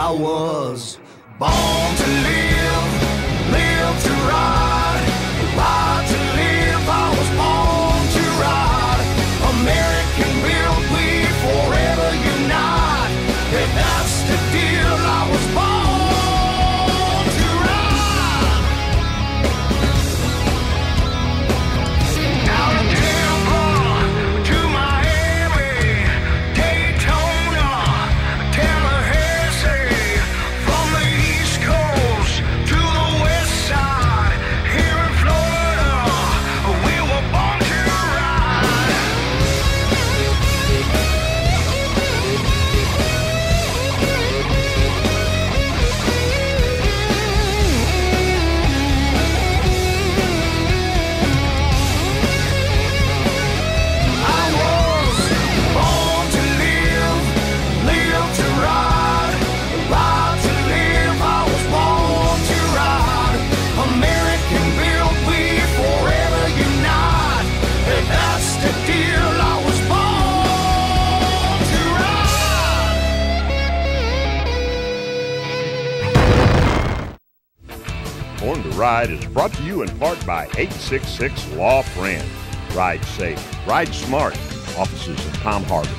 I was born to live, live to ride, ride to live. I was born to ride. American built, we forever unite. If that's the deal, I was born to ride. Out of Tampa to Miami, Daytona, Tallahassee, from the East Coast to the West Side, here in Florida, we were born to ride. I was born to live, live to ride, ride to live. I was born to ride. American built, we forever unite. If that's the deal, I was born to ride. Born to Ride is brought to you in part by 866 Law Friend. Ride safe, ride smart. Offices in Palm Harbor.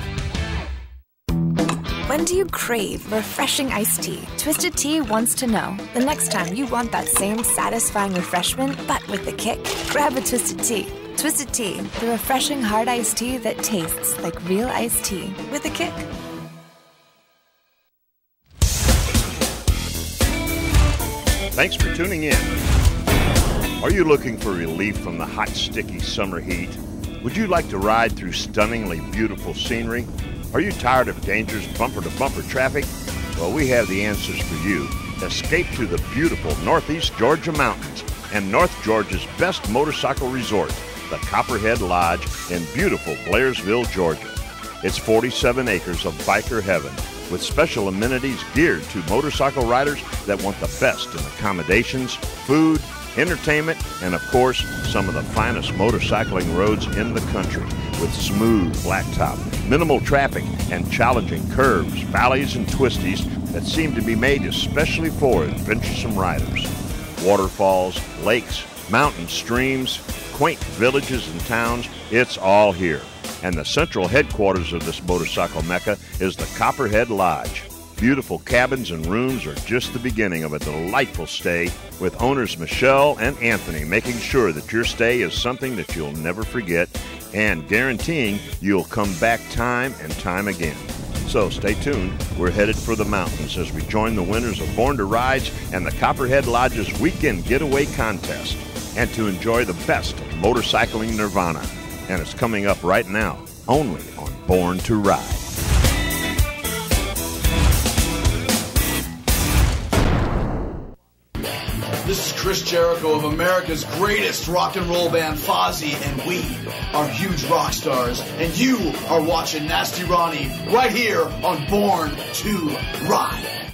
When do you crave refreshing iced tea? Twisted Tea wants to know the next time you want that same satisfying refreshment, but with a kick. Grab a Twisted Tea. Twisted Tea, the refreshing hard iced tea that tastes like real iced tea with a kick. Thanks for tuning in. Are you looking for relief from the hot, sticky summer heat? Would you like to ride through stunningly beautiful scenery? Are you tired of dangerous bumper-to-bumper traffic? Well, we have the answers for you. Escape to the beautiful Northeast Georgia mountains and North Georgia's best motorcycle resort, the Copperhead Lodge in beautiful Blairsville, Georgia. It's 47 acres of biker heaven with special amenities geared to motorcycle riders that want the best in accommodations, food, entertainment, and of course, some of the finest motorcycling roads in the country with smooth blacktop, minimal traffic, and challenging curves, valleys, and twisties that seem to be made especially for adventuresome riders. Waterfalls, lakes, mountains, streams, quaint villages and towns, it's all here. And the central headquarters of this motorcycle mecca is the Copperhead Lodge. Beautiful cabins and rooms are just the beginning of a delightful stay, with owners Michelle and Anthony making sure that your stay is something that you'll never forget and guaranteeing you'll come back time and time again. So stay tuned. We're headed for the mountains as we join the winners of Born to Rides and the Copperhead Lodge's Weekend Getaway Contest, and to enjoy the best of motorcycling nirvana. And it's coming up right now, only on Born to Ride. This is Chris Jericho of America's greatest rock and roll band, Fozzy, and we are huge rock stars, and you are watching Nasty Ronnie right here on Born to Ride.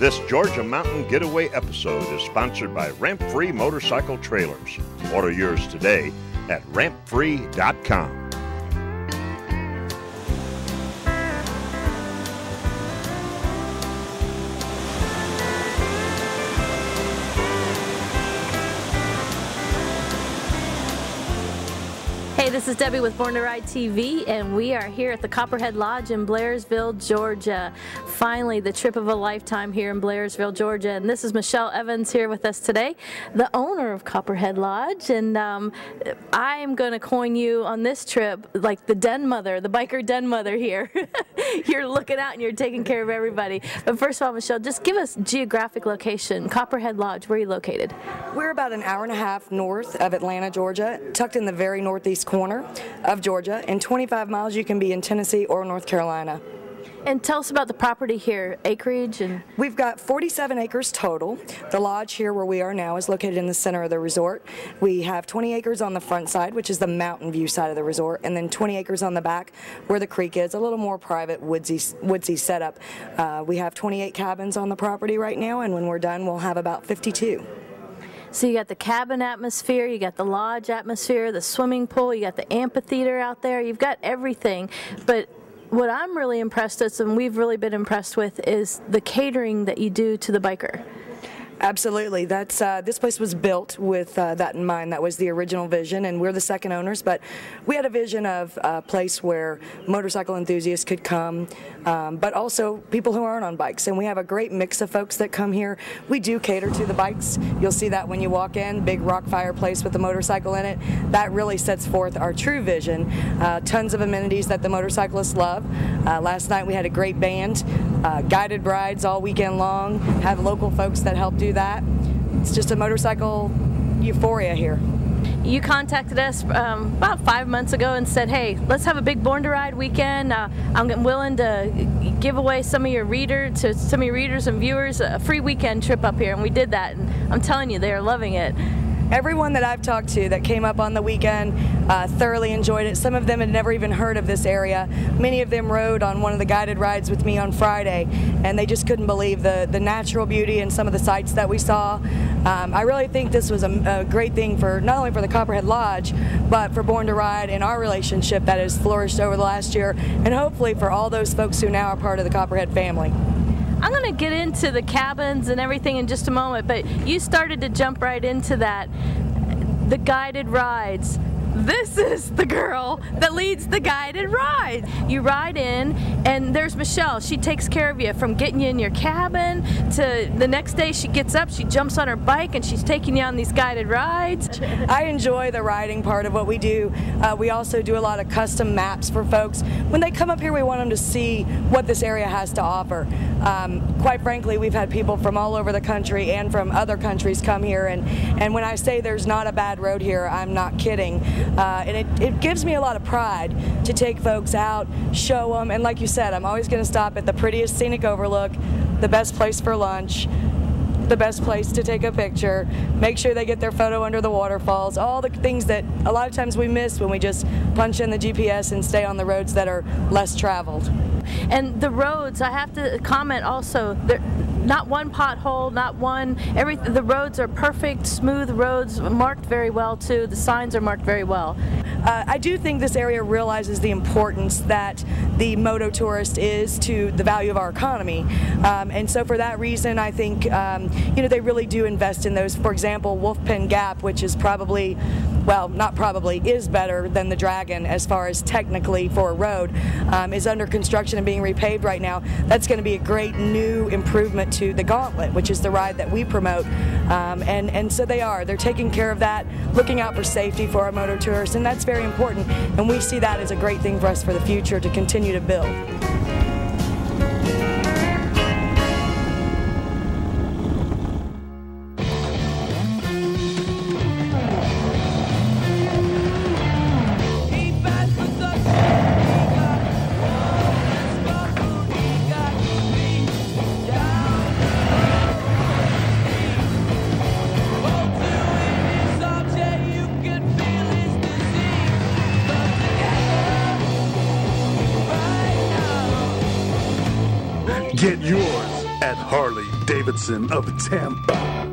This Georgia Mountain Getaway episode is sponsored by Ramp Free Motorcycle Trailers. Order yours today at rampfree.com. Hey, this is Debbie with Born to Ride TV, and we are here at the Copperhead Lodge in Blairsville, Georgia. Finally, the trip of a lifetime here in Blairsville, Georgia. And this is Michelle Evans here with us today, the owner of Copperhead Lodge. And I am going to coin you on this trip like the den mother, the biker den mother here. You're looking out and you're taking care of everybody. But first of all, Michelle, just give us geographic location. Copperhead Lodge, where are you located? We're about an hour and a half north of Atlanta, Georgia, tucked in the very northeast corner of Georgia. In 25 miles, you can be in Tennessee or North Carolina. And tell us about the property here, acreage and... We've got 47 acres total. The lodge here where we are now is located in the center of the resort. We have 20 acres on the front side, which is the mountain view side of the resort, and then 20 acres on the back where the creek is, a little more private, woodsy setup. We have 28 cabins on the property right now, and when we're done, we'll have about 52. So you got the cabin atmosphere, you got the lodge atmosphere, the swimming pool, you got the amphitheater out there, you've got everything. But What I'm really impressed with, and we've really been impressed with, is the catering that you do to the biker. Absolutely. That's this place was built with that in mind. That was the original vision, and we're the second owners. But we had a vision of a place where motorcycle enthusiasts could come, but also people who aren't on bikes. And we have a great mix of folks that come here. We do cater to the bikes. You'll see that when you walk in. Big rock fireplace with a motorcycle in it. That really sets forth our true vision. Tons of amenities that the motorcyclists love. Last night we had a great band. Guided rides all weekend long. Have local folks that help do that. It's just a motorcycle euphoria here. You contacted us about 5 months ago and said, hey, let's have a big Born to Ride weekend. I'm willing to give away some of your readers and viewers a free weekend trip up here, and we did that, and I'm telling you, they are loving it. Everyone that I've talked to that came up on the weekend thoroughly enjoyed it. Some of them had never even heard of this area. Many of them rode on one of the guided rides with me on Friday, and they just couldn't believe the natural beauty and some of the sights that we saw. I really think this was a great thing for not only for the Copperhead Lodge, but for Born to Ride and our relationship that has flourished over the last year, and hopefully for all those folks who now are part of the Copperhead family. I'm going to get into the cabins and everything in just a moment, but you started to jump right into that. The guided rides. This is the girl that leads the guided ride. You ride in, and there's Michelle. She takes care of you from getting you in your cabin to the next day she gets up, she jumps on her bike, and she's taking you on these guided rides. I enjoy the riding part of what we do. We also do a lot of custom maps for folks. When they come up here, we want them to see what this area has to offer. Quite frankly, we've had people from all over the country and from other countries come here, and when I say there's not a bad road here, I'm not kidding. And it gives me a lot of pride to take folks out, show them, and like you said, I'm always going to stop at the prettiest scenic overlook, the best place for lunch, the best place to take a picture, make sure they get their photo under the waterfalls, all the things that a lot of times we miss when we just punch in the GPS and stay on the roads that are less traveled. And the roads, I have to comment also, not one pothole, not one, the roads are perfect, smooth roads, marked very well too. The signs are marked very well. I do think this area realizes the importance that the moto tourist is to the value of our economy. And so for that reason, I think, they really do invest in those. For example, Wolfpen Gap, which is probably, well, not probably, is better than the Dragon as far as technically for a road, is under construction and being repaved right now. That's going to be a great new improvement to the Gauntlet, which is the ride that we promote. And so they're taking care of that, looking out for safety for our moto tourists, and that's very important. And we see that as a great thing for us for the future to continue to build. Get yours at Harley-Davidson of Tampa.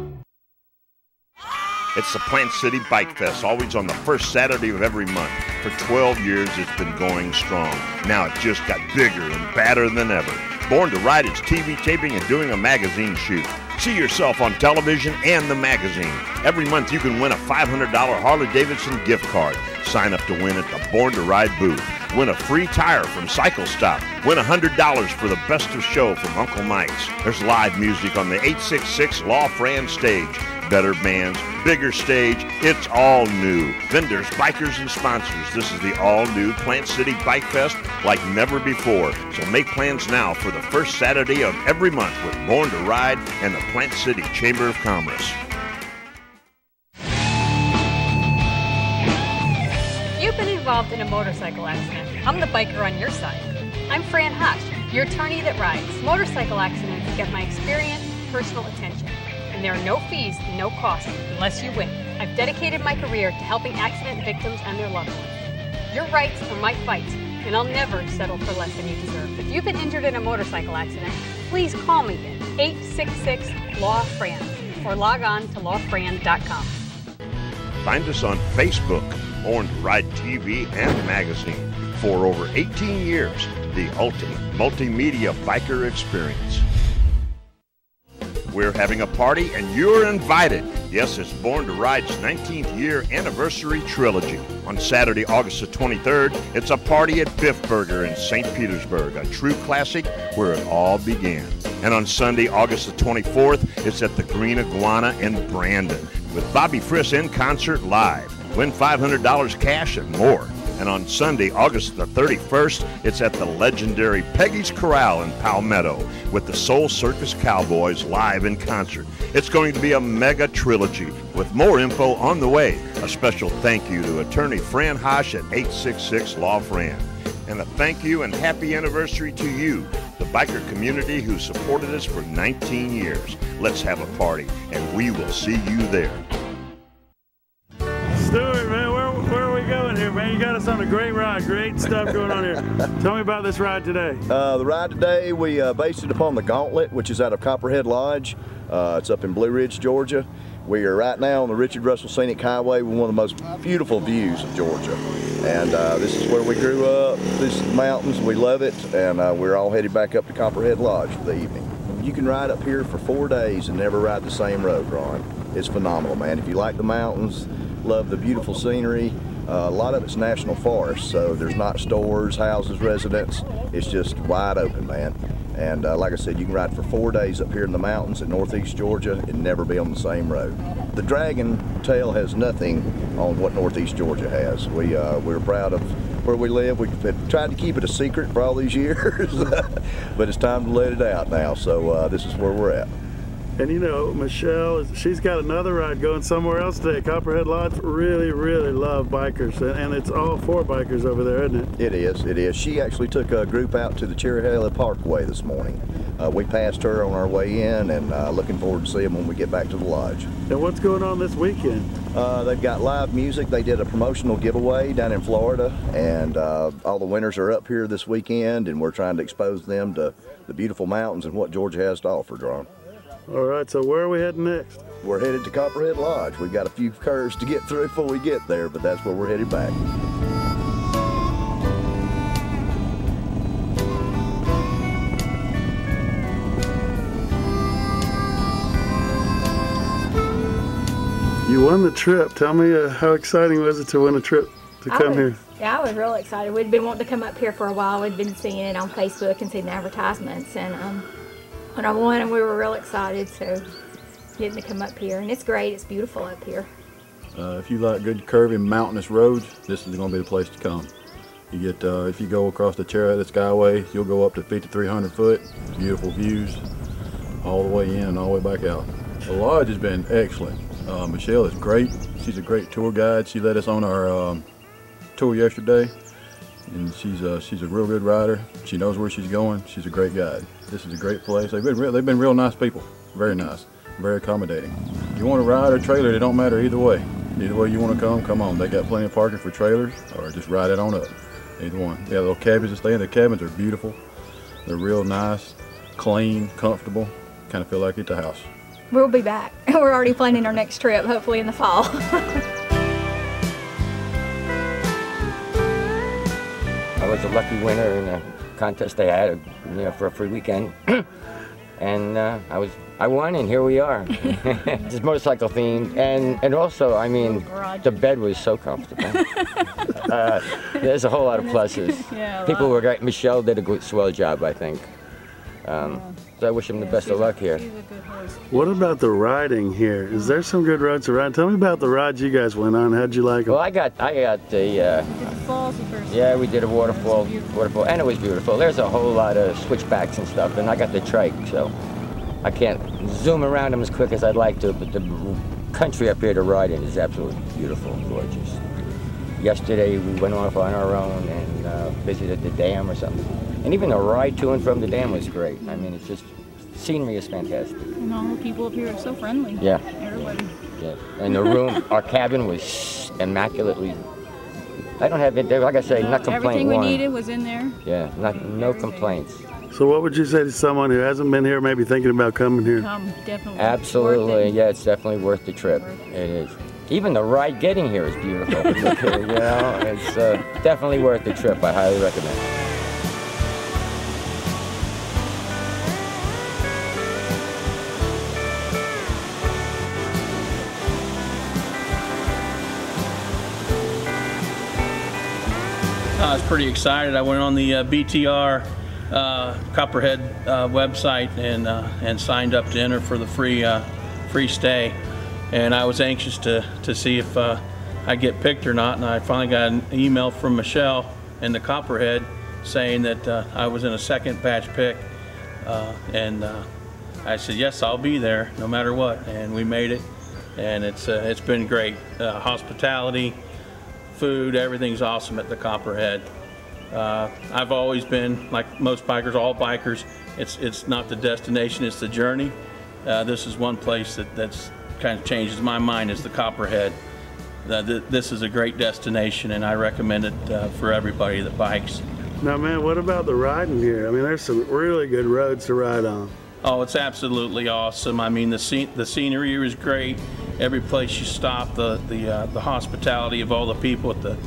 It's the Plant City Bike Fest, always on the first Saturday of every month. For 12 years, it's been going strong. Now it just got bigger and badder than ever. Born to Ride is TV taping and doing a magazine shoot. See yourself on television and the magazine. Every month you can win a $500 Harley-Davidson gift card. Sign up to win at the Born to Ride booth. Win a free tire from Cycle Stop. Win $100 for the Best of Show from Uncle Mike's. There's live music on the 866 La Fran stage. Better bands, bigger stage, it's all new. Vendors, bikers, and sponsors. This is the all-new Plant City Bike Fest like never before. So make plans now for the first Saturday of every month with Born to Ride and the Plant City Chamber of Commerce. You've been involved in a motorcycle accident. I'm the biker on your side. I'm Fran Hosh, your attorney that rides. Motorcycle accidents get my experience, personal attention. And there are no fees, no costs, unless you win. I've dedicated my career to helping accident victims and their loved ones. Your rights are my fight, and I'll never settle for less than you deserve. If you've been injured in a motorcycle accident, please call me at 866-LAW-FRAN or log on to lawfran.com. Find us on Facebook, Born to Ride TV and magazine. For over 18 years, the ultimate multimedia biker experience. We're having a party and you're invited. Yes, it's Born to Ride's 19th year anniversary trilogy. On Saturday, August the 23rd, it's a party at Biff Burger in St. Petersburg, a true classic where it all began. And on Sunday, August the 24th, it's at the Green Iguana in Brandon with Bobby Friss in concert live. Win $500 cash and more. And on Sunday, August the 31st, it's at the legendary Peggy's Corral in Palmetto with the Soul Circus Cowboys live in concert. It's going to be a mega trilogy with more info on the way. A special thank you to attorney Fran Hosh at 866 Law Fran. And a thank you and happy anniversary to you, the biker community who supported us for 19 years. Let's have a party, and we will see you there. Stuart, man, where are we going here, man? You got us on a great ride, great stuff going on here. Tell me about this ride today. The ride today, we based it upon the Gauntlet, which is out of Copperhead Lodge. It's up in Blue Ridge, Georgia. We are right now on the Richard Russell Scenic Highway with one of the most beautiful views of Georgia. And this is where we grew up, these mountains, we love it, and we're all headed back up to Copperhead Lodge for the evening. You can ride up here for 4 days and never ride the same road, Ron. It's phenomenal, man. If you like the mountains, love the beautiful scenery, a lot of it's national forest, so there's not stores, houses, residents. It's just wide open, man. And like I said, you can ride for 4 days up here in the mountains in northeast Georgia and never be on the same road. The Dragon Tail has nothing on what northeast Georgia has. We're proud of where we live. We've tried to keep it a secret for all these years, but it's time to let it out now, so this is where we're at. And you know, Michelle, she's got another ride going somewhere else today. Copperhead Lodge really, really love bikers, and it's all for bikers over there, isn't it? It is. She actually took a group out to the Cherry Hill Parkway this morning. We passed her on our way in, and looking forward to seeing them when we get back to the lodge. And what's going on this weekend? They've got live music. They did a promotional giveaway down in Florida, and all the winners are up here this weekend, and we're trying to expose them to the beautiful mountains and what Georgia has to offer, John. All right, so where are we heading next? We're headed to Copperhead Lodge. We've got a few curves to get through before we get there, but that's where we're headed back. You won the trip. Tell me how exciting was it to win a trip to come here? Yeah, I was really excited. We'd been wanting to come up here for a while. We'd been seeing it on Facebook and seeing the advertisements, and when I won, and we were real excited, so getting to come up here. And it's great, it's beautiful up here. If you like good curvy mountainous roads, this is going to be the place to come. You get, if you go across the Cherry Hill Skyway, you'll go up to 5,300 foot, beautiful views, all the way in and all the way back out. The lodge has been excellent. Michelle is great. She's a great tour guide. She led us on our tour yesterday, and she's a real good rider. She knows where she's going. She's a great guide. This is a great place. They've been real nice people. Very nice. Very accommodating. If you want to ride or trailer, it don't matter either way. Either way you want to come on. They got plenty of parking for trailers, or just ride it on up. Either one. They got little cabins to stay in. The cabins are beautiful. They're real nice, clean, comfortable. Kind of feel like it's a house. We'll be back. We're already planning our next trip, hopefully in the fall. I was a lucky winner in a contest they had, for a free weekend, and I won, and here we are. It's motorcycle themed, and also, I mean, the bed was so comfortable. There's a whole lot of pluses. Yeah, people were great. Michelle did a good, swell job, I think. So I wish him the best of luck here. What about the riding here? Is there some good roads to ride? Tell me about the rides you guys went on. How'd you like them? Well, I got the falls first. Yeah, we did a waterfall, and it was beautiful. There's a whole lot of switchbacks and stuff, and I got the trike, so I can't zoom around them as quick as I'd like to, but the country up here to ride in is absolutely beautiful and gorgeous. Yesterday we went off on our own and visited the dam or something. And even the ride to and from the dam was great. I mean, it's just, scenery is fantastic. And all the people up here are so friendly. Yeah. Everybody. Yeah. And the room, our cabin was immaculately, I don't have it there, like I say, not complaint Everything one. we needed was in there. Yeah, no complaints. So what would you say to someone who hasn't been here, maybe thinking about coming here? Come, definitely. Absolutely, yeah, it's definitely worth the trip. It is. Even the ride getting here is beautiful. You know, it's definitely worth the trip. I highly recommend it. pretty excited. I went on the BTR Copperhead website and signed up to enter for the free stay. And I was anxious to see if I get picked or not. And I finally got an email from Michelle in the Copperhead saying that I was in a second batch pick. I said, yes, I'll be there no matter what. And we made it. And it's been great. Hospitality, food, everything's awesome at the Copperhead. I've always been, like most bikers, all bikers, it's not the destination, it's the journey. This is one place that's kind of changes my mind, is the Copperhead. This is a great destination, and I recommend it for everybody that bikes. Now, man, what about the riding here? I mean, there's some really good roads to ride on. Oh, it's absolutely awesome. I mean, the scenery here is great. Every place you stop, the hospitality of all the people at the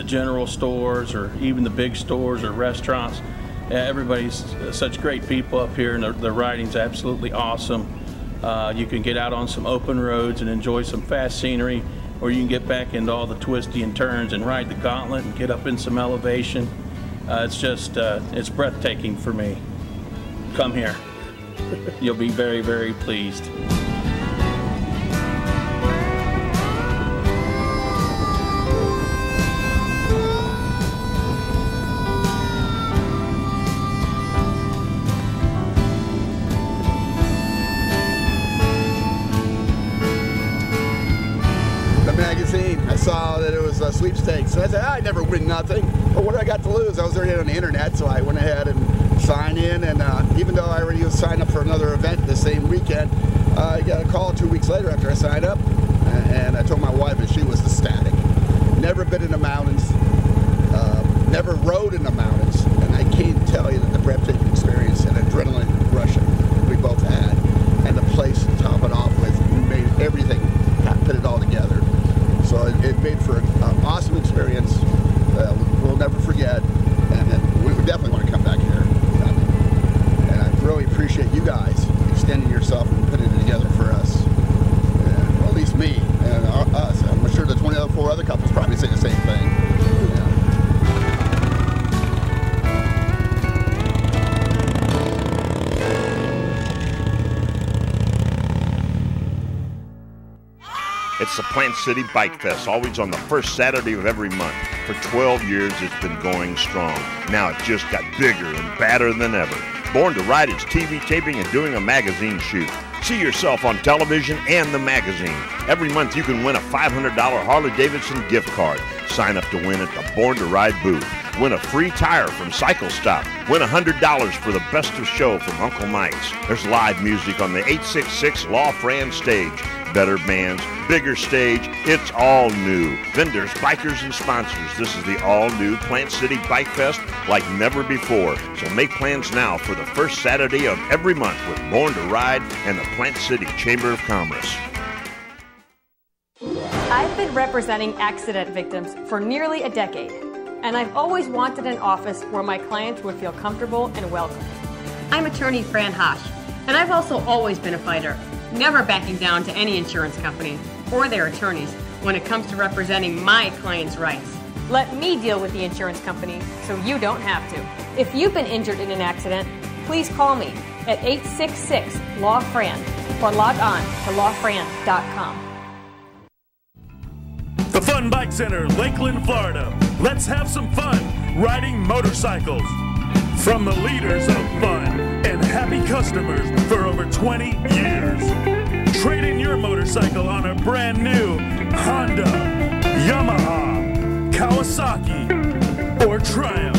general stores, or even the big stores or restaurants. Everybody's such great people up here, and the riding's absolutely awesome. You can get out on some open roads and enjoy some fast scenery, or you can get back into all the twisty and turns and ride the gauntlet and get up in some elevation. It's just, it's breathtaking for me. Come here. You'll be very, very pleased. Magazine. I saw that it was a sweepstakes, so I said, I never win nothing. But what do I got to lose? I was already on the internet, so I went ahead and signed in, and even though I already was signed up for another event the same weekend, I got a call 2 weeks later after I signed up, and I told my wife, and she was ecstatic. Never been in the mountains, never rode in the mountains, and I can't tell you that the breathtaking experience and adrenaline rush we both had, and the place to top it off with, made everything, put it all together. So it made for an awesome experience. We'll never forget, and we definitely want to come back here. And I really appreciate you guys extending yourself and putting it together for us. Well, at least me and us. I'm sure the 24 other couples probably say the same thing. It's the Plant City Bike Fest, always on the first Saturday of every month. For 12 years, it's been going strong. Now it just got bigger and badder than ever. Born to Ride is TV taping and doing a magazine shoot. See yourself on television and the magazine. Every month you can win a $500 Harley-Davidson gift card. Sign up to win at the Born to Ride booth. Win a free tire from Cycle Stop. Win $100 for the Best of Show from Uncle Mike's. There's live music on the 866 La Fran stage. Better bands, bigger stage, it's all new. Vendors, bikers, and sponsors. This is the all-new Plant City Bike Fest like never before. So make plans now for the first Saturday of every month with Born to Ride and the Plant City Chamber of Commerce. I've been representing accident victims for nearly a decade, and I've always wanted an office where my clients would feel comfortable and welcome. I'm attorney Fran Hosh, and I've also always been a fighter, never backing down to any insurance company or their attorneys when it comes to representing my clients' rights. Let me deal with the insurance company so you don't have to. If you've been injured in an accident, please call me at 866-LAW-FRAN or log on to lawfran.com. The Fun Bike Center, Lakeland, Florida. Let's have some fun riding motorcycles. From the leaders of fun and happy customers for over 20 years. Trade in your motorcycle on a brand new Honda, Yamaha, Kawasaki, or Triumph.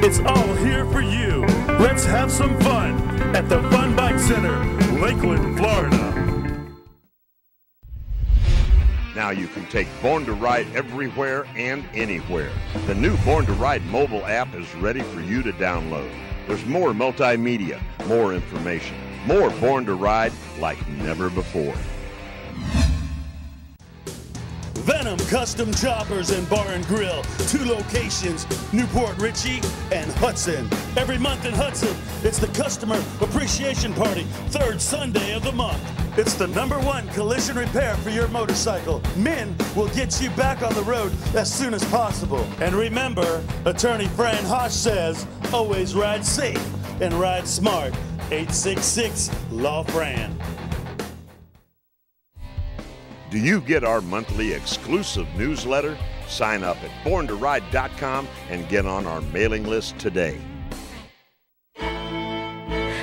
It's all here for you. Let's have some fun at the Fun Bike Center, Lakeland, Florida. Now you can take Born to Ride everywhere and anywhere. The new Born to Ride mobile app is ready for you to download. There's more multimedia, more information, more Born to Ride like never before. Venom Custom Choppers and Bar and Grill. 2 locations, Newport Richey and Hudson. Every month in Hudson, it's the Customer Appreciation Party, 3rd Sunday of the month. It's the #1 collision repair for your motorcycle. Min will get you back on the road as soon as possible. And remember, Attorney Fran Hosh says, always ride safe and ride smart. 866-LAW-FRAN. Do you get our monthly exclusive newsletter? Sign up at borntoride.com and get on our mailing list today.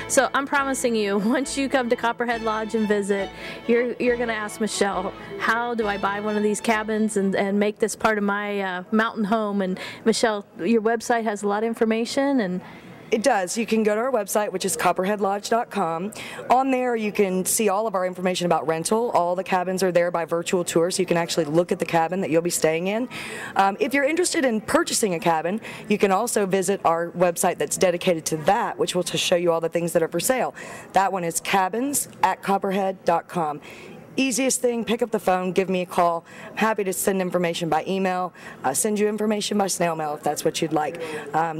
So I'm promising you, once you come to Copperhead Lodge and visit, you're going to ask Michelle, how do I buy one of these cabins and make this part of my mountain home? And Michelle, your website has a lot of information. And it does. You can go to our website, which is copperheadlodge.com. On there, you can see all of our information about rental. All the cabins are there by virtual tour, so you can actually look at the cabin that you'll be staying in. If you're interested in purchasing a cabin, you can also visit our website that's dedicated to that, which will just show you all the things that are for sale. That one is cabins@copperhead.com. Easiest thing, pick up the phone, give me a call. I'm happy to send information by email, send you information by snail mail if that's what you'd like.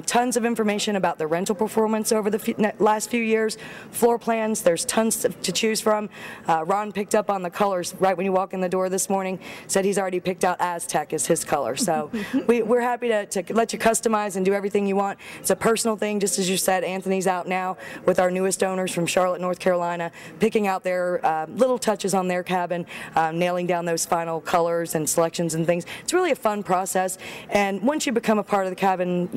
Tons of information about the rental performance over the last few years, floor plans, there's tons to choose from. Ron picked up on the colors right when you walk in the door this morning, said he's already picked out Aztec as his color. So we're happy to let you customize and do everything you want. It's a personal thing, just as you said. Anthony's out now with our newest owners from Charlotte, North Carolina, picking out their little touches on their cabin, nailing down those final colors and selections and things. It's really a fun process, and once you become a part of the cabin,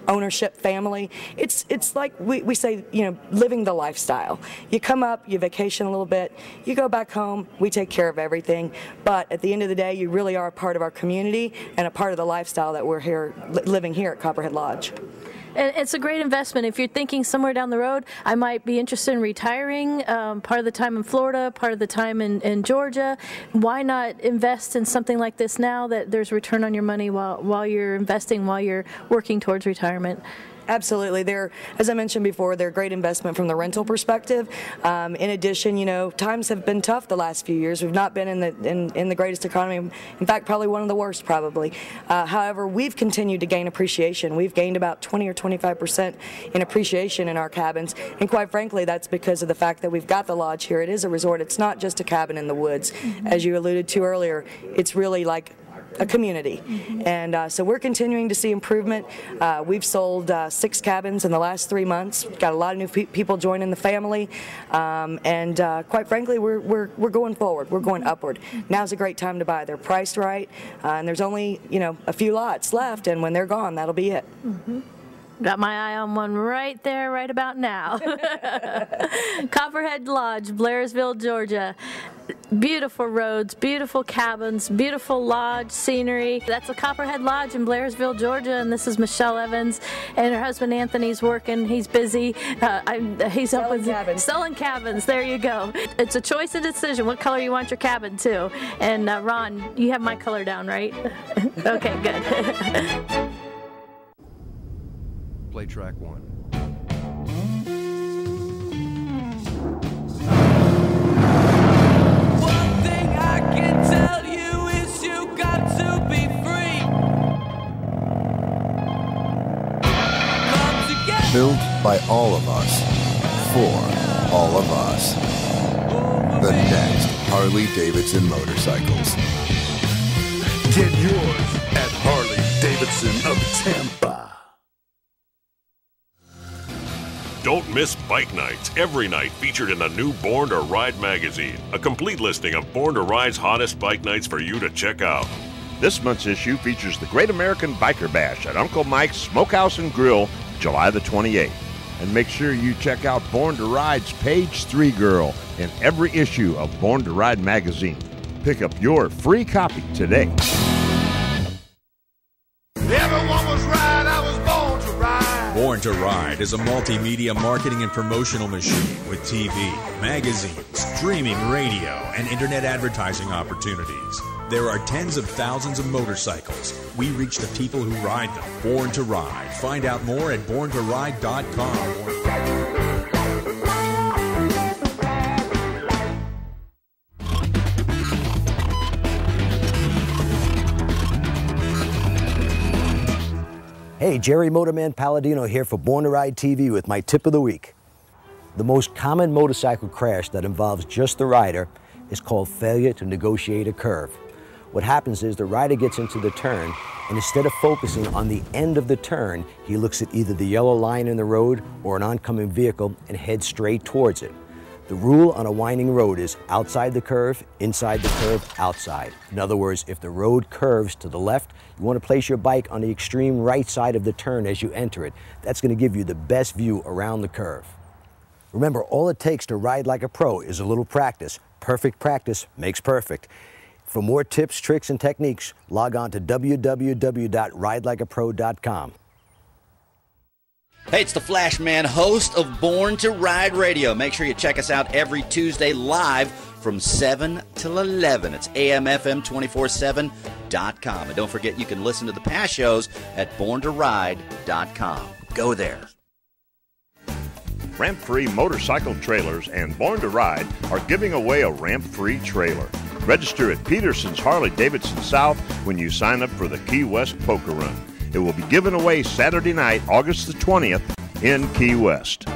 ownership family, it's like we say, living the lifestyle. You come up, you vacation a little bit, you go back home, we take care of everything, but at the end of the day, you really are a part of our community and a part of the lifestyle that we're here living here at Copperhead Lodge. And it's a great investment. If you're thinking somewhere down the road, I might be interested in retiring, part of the time in Florida, part of the time in Georgia, why not invest in something like this now that there's return on your money while you're investing, while you're working towards retirement? Absolutely. As I mentioned before, they're a great investment from the rental perspective. In addition, times have been tough the last few years. We've not been in the greatest economy. In fact, probably one of the worst, probably. However, we've continued to gain appreciation. We've gained about 20 or 25% in appreciation in our cabins, and quite frankly, that's because of the fact that we've got the lodge here. It is a resort. It's not just a cabin in the woods. As you alluded to earlier, it's really like a community. And so we're continuing to see improvement. We've sold 6 cabins in the last 3 months. We've got a lot of new people joining the family, and quite frankly, we're going forward. We're going upward. Now's a great time to buy. They're priced right, and there's only a few lots left, and when they're gone, that'll be it. Got my eye on one right there, right about now. Copperhead Lodge, Blairsville, Georgia. Beautiful roads, beautiful cabins, beautiful lodge scenery. That's the Copperhead Lodge in Blairsville, Georgia, and this is Michelle Evans, and her husband Anthony's working. He's busy. He's selling cabins. There you go. It's a choice and decision what color you want your cabin to. And Ron, you have my color down, right? Okay, good. Play track 1. One thing I can tell you is you got to be free. Come together. Built by all of us, for all of us. The next Harley-Davidson motorcycles. Get yours at Harley-Davidson of Tampa. Don't miss Bike Nights, every night featured in the new Born to Ride magazine. A complete listing of Born to Ride's hottest bike nights for you to check out. This month's issue features the Great American Biker Bash at Uncle Mike's Smokehouse and Grill, July the 28th. And make sure you check out Born to Ride's Page 3 Girl in every issue of Born to Ride magazine. Pick up your free copy today. Everyone was right, I was born to ride. Born to Ride is a multimedia marketing and promotional machine with TV, magazines, streaming radio, and internet advertising opportunities. There are tens of thousands of motorcycles. We reach the people who ride them. Born to Ride. Find out more at borntoride.com. Hey, Jerry Motorman Palladino here for Born to Ride TV with my tip of the week. The most common motorcycle crash that involves just the rider is called failure to negotiate a curve. What happens is the rider gets into the turn, and instead of focusing on the end of the turn, he looks at either the yellow line in the road or an oncoming vehicle and heads straight towards it. The rule on a winding road is outside the curve, inside the curve, outside. In other words, if the road curves to the left, you want to place your bike on the extreme right side of the turn as you enter it. That's going to give you the best view around the curve. Remember, all it takes to ride like a pro is a little practice. Perfect practice makes perfect. For more tips, tricks, and techniques, log on to www.ridelikeapro.com. Hey, it's the Flash Man, host of Born to Ride Radio. Make sure you check us out every Tuesday live from 7 till 11. It's AMFM247.com. And don't forget, you can listen to the past shows at borntoride.com. Go there. Ramp-Free Motorcycle Trailers and Born to Ride are giving away a ramp-free trailer. Register at Peterson's Harley-Davidson South when you sign up for the Key West Poker Run. It will be given away Saturday night, August the 20th in Key West.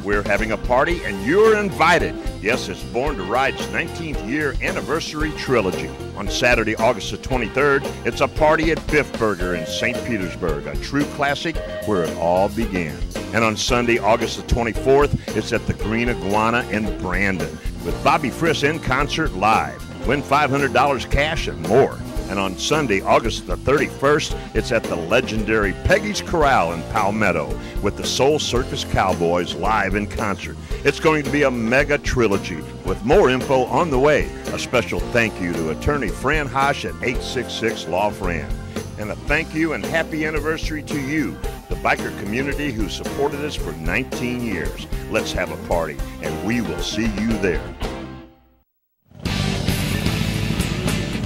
We're having a party and you're invited. Yes, it's Born to Ride's 19th year anniversary trilogy. On Saturday, August the 23rd, it's a party at Biff Burger in St. Petersburg, a true classic where it all began. And on Sunday, August the 24th, it's at the Green Iguana in Brandon with Bobby Friss in concert live. Win $500 cash and more. And on Sunday, August the 31st, it's at the legendary Peggy's Corral in Palmetto with the Soul Circus Cowboys live in concert. It's going to be a mega trilogy with more info on the way. A special thank you to attorney Fran Hosh at 866 Law Fran. And a thank you and happy anniversary to you, the biker community who supported us for 19 years. Let's have a party, and we will see you there.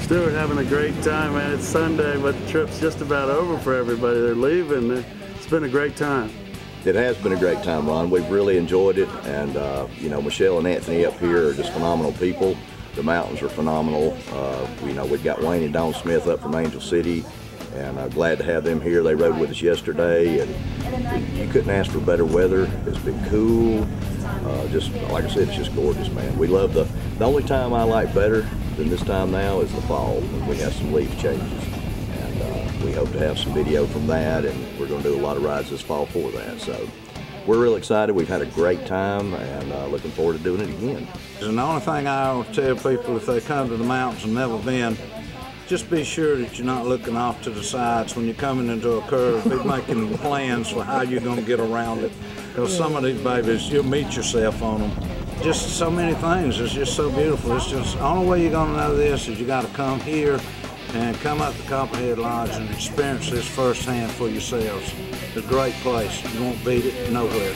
Stuart, having a great time, man. It's Sunday, but the trip's just about over for everybody. They're leaving. It's been a great time. It has been a great time, Ron. We've really enjoyed it, and you know, Michelle and Anthony up here are just phenomenal people. The mountains are phenomenal. You know, we've got Wayne and Don Smith up from Angel City, and I'm glad to have them here. They rode with us yesterday, and you couldn't ask for better weather. It's been cool. Just like I said, it's just gorgeous, man. We love the only time I like better than this time now is the fall when we have some leaf changes, and we hope to have some video from that, and we're going to do a lot of rides this fall for that. So we're real excited. We've had a great time, and looking forward to doing it again. And the only thing I tell people if they come to the mountains and never been, just be sure that you're not looking off to the sides when you're coming into a curve. Be making plans for how you're going to get around it, because some of these babies, you'll meet yourself on them. Just so many things. It's just so beautiful. It's just the only way you're going to know this is you got to come here and come up to Copperhead Lodge and experience this firsthand for yourselves. It's a great place. You won't beat it nowhere.